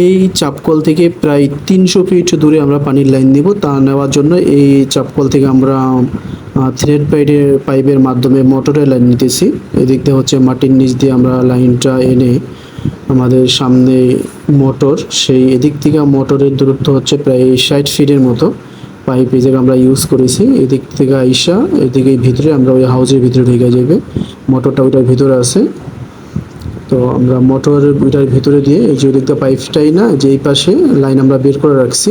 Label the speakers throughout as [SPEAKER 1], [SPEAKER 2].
[SPEAKER 1] এই চাপকল থেকে প্রায় 300 ফিট দূরে আমরা পানির লাইন নেব। তা নেওয়ার জন্য এই চাপকল থেকে আমরা থ্রেড পাইপের মাধ্যমে মোটরের লাইন নিতেছি। এদিক দিয়ে হচ্ছে মাটির নিচ দিয়ে আমরা লাইনটা এনে আমাদের সামনে মোটর, সেই এদিক থেকে মোটরের দূরত্ব হচ্ছে প্রায় 60 ফিটের মতো পাইপ এই জায়গায় আমরা ইউজ করেছি। এদিক থেকে আইসা এদিকে ভিতরে আমরা ওই হাউজের ভিতরে ঢুকে যাবে, মোটরটা ওইটার ভিতরে আছে। তো আমরা মোটর ওইটার ভিতরে দিয়ে এই যে ওদিকটা পাইপটাই না, যে এই পাশে লাইন আমরা বের করে রাখছি,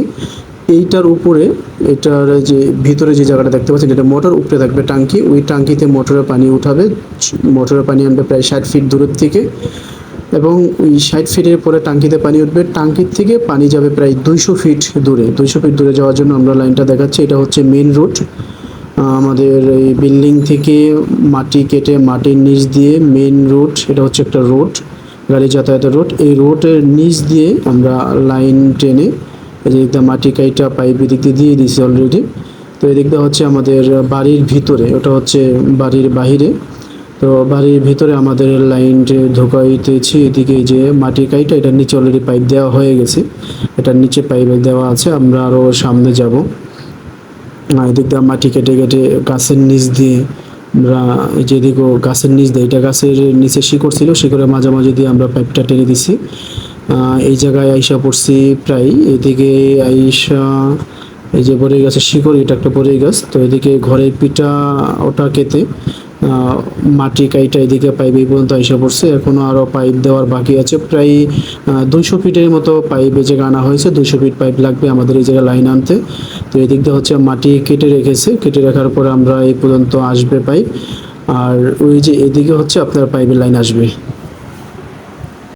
[SPEAKER 1] এইটার উপরে এটার যে ভিতরে যে জায়গাটা দেখতে পাচ্ছেন এটা মোটর, উপরে থাকবে টাঙ্কি, ওই টাঙ্কিতে মোটরের পানি উঠাবে। মোটরের পানি আনবে প্রায় 60 ফিট দূরের থেকে, এবং ওই 60 ফিটের পরে টাঙ্কিতে পানি উঠবে। টাঙ্কির থেকে পানি যাবে প্রায় 200 ফিট দূরে। 200 ফিট দূরে যাওয়ার জন্য আমরা লাইনটা দেখাচ্ছি। এটা হচ্ছে মেন রুট। আমাদের এই বিল্ডিং থেকে মাটি কেটে মাটির নিচ দিয়ে মেন রুট, এটা হচ্ছে একটা রোড, গাড়ি যাতায়াতের রোড। এই রোডের নিচ দিয়ে আমরা লাইন টেনে এদিক দিয়ে মাটি কাইটা পাইপ এদিক দিয়ে দিয়েছি অলরেডি। তো এদিক দিয়ে হচ্ছে আমাদের বাড়ির ভিতরে, ওটা হচ্ছে বাড়ির বাহিরে। তো বাড়ির ভিতরে আমাদের লাইন ঢোকাইতেছি। এদিকে যে মাটি কাইটা এটার নিচে অলরেডি পাইপ দেওয়া হয়ে গেছে, এটার নিচে পাইপ দেওয়া আছে। আমরা আরও সামনে যাব। এদিক দিয়ে মাটি কেটে কেটে গাছের নিচ দিয়ে আমরা এই যে এদিকেও গাছের নিচ দিয়ে, এটা গাছের নিচে শিকড় ছিল, শিকড়ের মাঝামাঝি দিয়ে আমরা পাইপটা টেনে দিছি। এই জায়গায় আইসা পড়ছি প্রায়, এদিকে আইসা এই যে বড়ই গাছের শিকড়, এটা একটা বড়ই গাছ। তো এদিকে ঘরের পিঠা ওটা কেটে মাটি কাইটা এদিকে পাইপ এই পর্যন্ত আইসা পড়ছে। এখনও আরও পাইপ দেওয়ার বাকি আছে, প্রায় 200 ফিটের মতো পাইপ এই জায়গায় আনা হয়েছে। 200 ফিট পাইপ লাগবে আমাদের এই জায়গায় লাইন আনতে। তো এদিক দিয়ে হচ্ছে মাটি কেটে রেখেছে, কেটে রাখার পরে আমরা এই পর্যন্ত আসবে পাইপ, আর ওই যে এদিকে হচ্ছে আপনার পাইপের লাইন আসবে।